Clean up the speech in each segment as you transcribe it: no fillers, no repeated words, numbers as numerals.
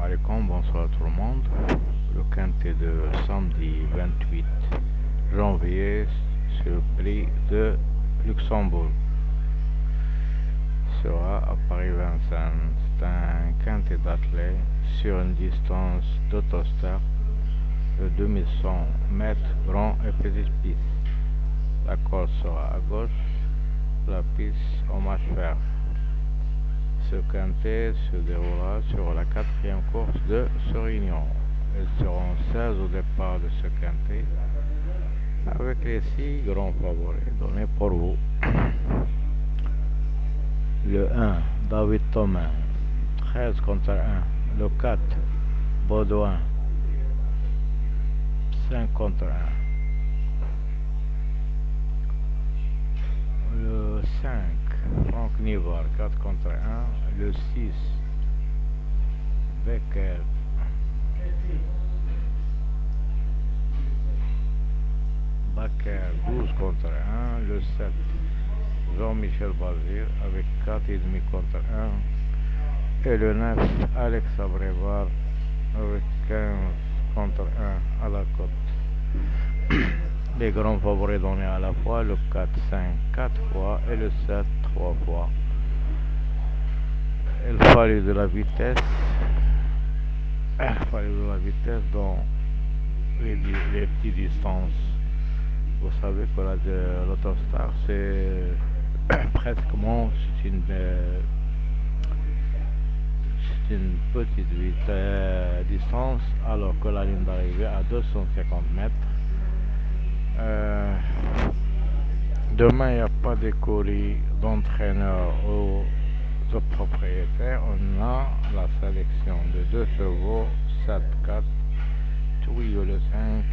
alaikum, bonsoir à tout le monde. Le quintet de samedi 28 janvier sur le prix de Luxembourg sera à Paris Vincennes. C'est un quintet d'athlètes sur une distance d'autostart de 2100 mètres grand et petite piste. La course sera à gauche, la piste au match vert. Ce quintet se déroulera sur la quatrième course de ce réunion. Ils seront 16 au départ de ce quintet, avec les 6 grands favoris donnés pour vous. Le 1, David Thomas, 13 contre 1. Le 4, Baudouin, 5 contre 1. Le 5, Franck Nivard, 4 contre 1. Le 6, Becker, 12 contre 1. Le 7, Jean-Michel Bazir avec 4,5 contre 1. Et le 9, Alex Abrevar avec 15 contre 1 à la cote. Les grands favoris donnés à la fois, le 4, 5, 4 fois et le 7, 3 fois. Il fallait de la vitesse. Dans les petites distances. Vous savez que l'autostar, c'est pratiquement c'est une petite distance, alors que la ligne d'arrivée à 250 mètres. Demain, il n'y a pas d'écurie d'entraîneur ou de propriétaire. On a la sélection de 2 chevaux, 7, 4, Twilio le 5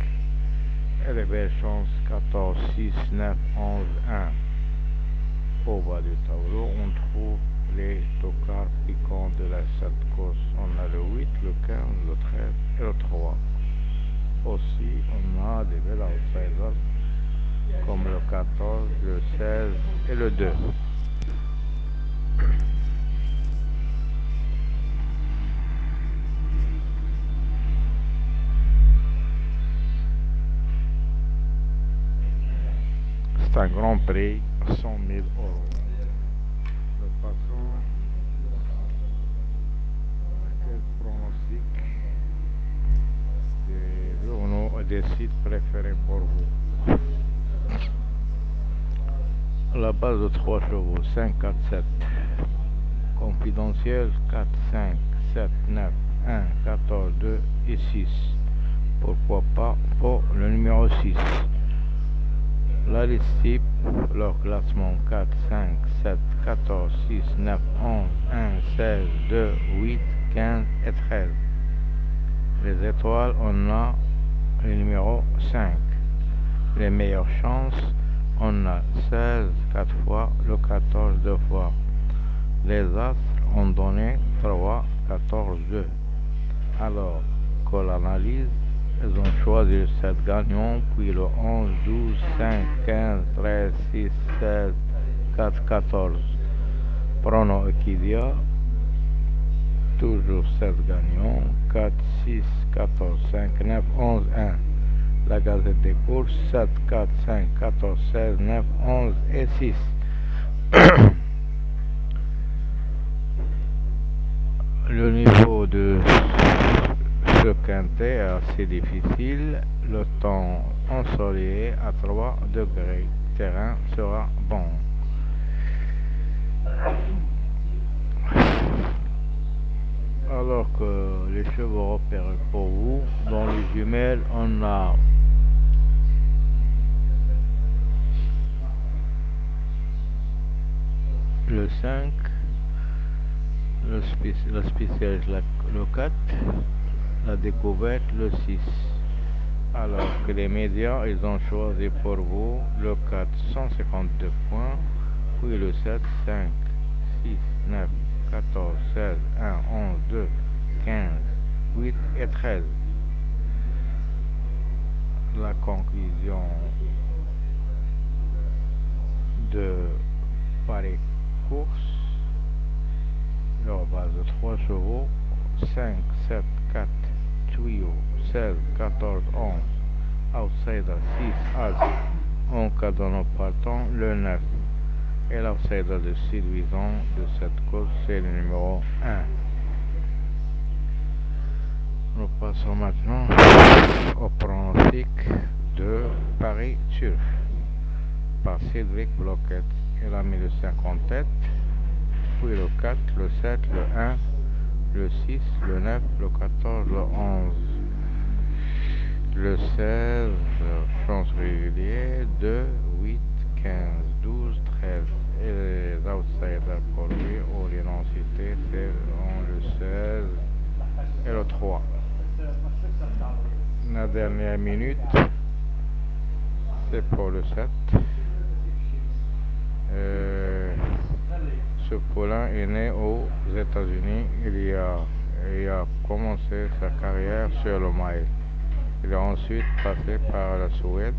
et les belles chances 14, 6, 9, 11, 1. Au bas du tableau, on trouve les tocards piquants de la 7 course. On a le 8, le 15, le 13 et le 3. Aussi, on a des belles outsiders comme le 14, le 16 et le 2. C'est un grand prix, 100 000 €. Le patron, quel pronostic des journaux et des sites préférés pour vous? La base de 3 chevaux, 5, 4, 7. Confidentiel, 4, 5, 7, 9, 1, 14, 2 et 6. Pourquoi pas pour le numéro 6. La liste type, leur classement 4, 5, 7, 14, 6, 9, 11, 1, 16, 2, 8, 15 et 13. Les étoiles, on a le numéro 5. Les meilleures chances, on a 16 4 fois, le 14 2 fois. Les astres ont donné 3, 14, 2. Alors que l'analyse, ils ont choisi le 7 gagnant, puis le 11, 12, 5, 15, 13, 6, 16, 4, 14. Prono Equidia, toujours 7 gagnants, 4, 6, 14, 5, 9, 11, 1. La Gazette des courses, 7, 4, 5, 14, 16, 9, 11 et 6. Le niveau de ce quintet est assez difficile. Le temps ensoleillé à 3 degrés. Le terrain sera bon. Alors que les chevaux repérés pour vous, dans les jumelles, on a le 5, la spécialiste le 4, la découverte le 6. Alors que les médias, ils ont choisi pour vous le 4, 152 points, puis le 7, 5, 6, 9, 14, 16, 1, 11, 2, 15, 8 et 13. La conclusion de Paris Course, leur base de 3 chevaux, 5, 7, 4, tuyau, 16, 14, 11, outsider, 6, as, en cas de nos partants, le 9. Et l'outsider de séduisant de cette course, c'est le numéro 1. Nous passons maintenant au pronostic de Paris Turf par Cédric Bloquette. Il a mis le 5 en tête, puis le 4, le 7, le 1, le 6, le 9, le 14, le 11, le 16, chance régulier, 2, 8, 15, 12, 13. Et les outsiders pour lui, ou les non-cités, c'est le 16 et le 3. La dernière minute, c'est pour le 7. Ce poulain est né aux États-Unis. Il a commencé sa carrière sur le mail. Il a ensuite passé par la Suède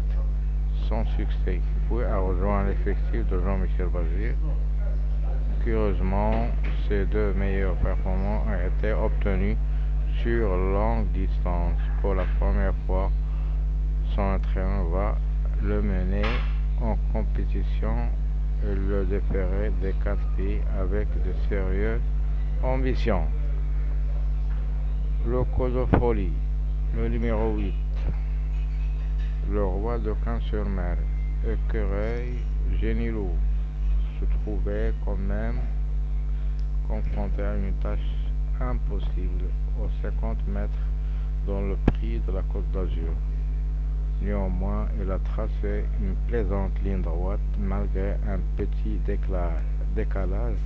sans succès, puis a rejoint l'effectif de Jean-Michel Bazir. Curieusement, ses deux meilleures performances ont été obtenues sur longue distance. Pour la première fois, son entraîneur va le mener en compétition et le déférer des 4 pays avec de sérieuses ambitions. Le Code de Folie, le numéro 8, le roi de Caen-sur-Mer, Écureuil, Génilou, se trouvait quand même confronté à une tâche impossible aux 50 mètres dans le prix de la Côte d'Azur. Néanmoins, il a tracé une plaisante ligne droite malgré un petit décalage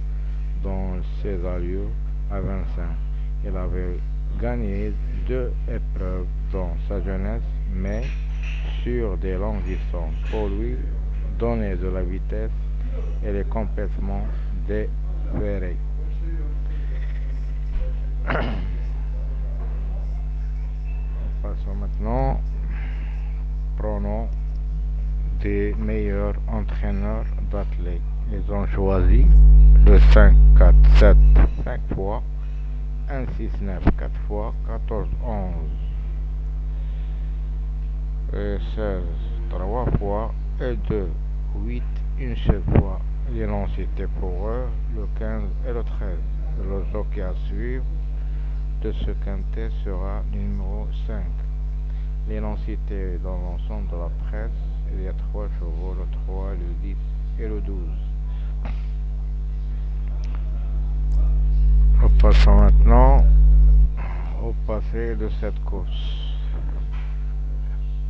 dans ses allures à 25. Il avait gagné 2 épreuves dans sa jeunesse, mais sur des longues distances. Pour lui, donner de la vitesse, il est complètement déféré. Passons maintenant pronom des meilleurs entraîneurs d'athlètes. Ils ont choisi le 5, 4, 7, 5 fois, 1, 6, 9, 4 fois, 14, 11, et 16, 3 fois, et 2, 8, une seule fois. Les noms c'était pour eux, le 15 et le 13. Le jockey à suivre de ce quintet sera le numéro 5. Les noms cités dans l'ensemble de la presse, il y a 3 chevaux, le 3, le 10 et le 12. Nous passons maintenant au passé de cette course.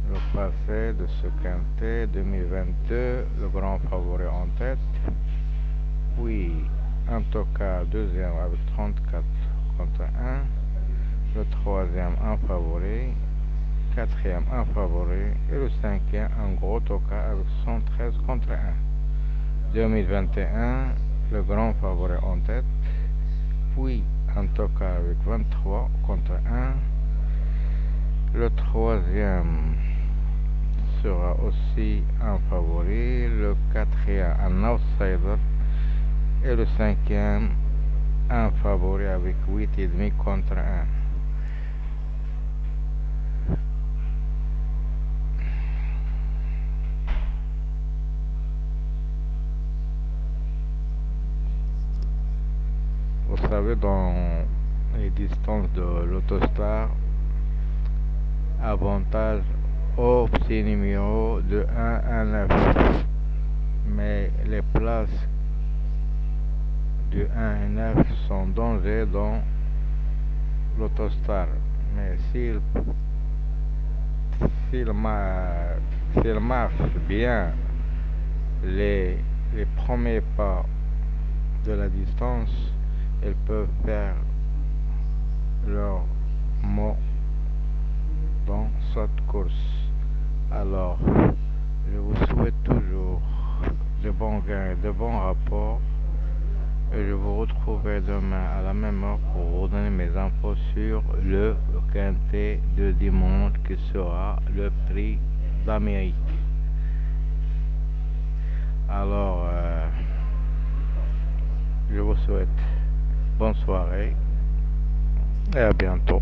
Le passé de ce quintet 2022, le grand favori en tête, puis Antoka deuxième avec 34 contre 1, le troisième un favori, quatrième un favori et le cinquième un gros toka avec 113 contre 1. 2021, le grand favori en tête, puis un toka avec 23 contre 1. Le troisième sera aussi un favori, le quatrième un outsider et le cinquième un favori avec 8,5 contre 1. Vous savez, dans les distances de l'Autostar, avantage au petit numéro de 1 à 9. Mais les places de 1 et 9 sont danger dans l'Autostar. Mais s'il marche bien les premiers pas de la distance, ils peuvent faire leur mot dans cette course. Alors, je vous souhaite toujours de bons gains, de bons rapports, et je vous retrouverai demain à la même heure pour vous donner mes infos sur le quintet de dimanche qui sera le prix d'Amérique. Alors, je vous souhaite bonne soirée et à bientôt.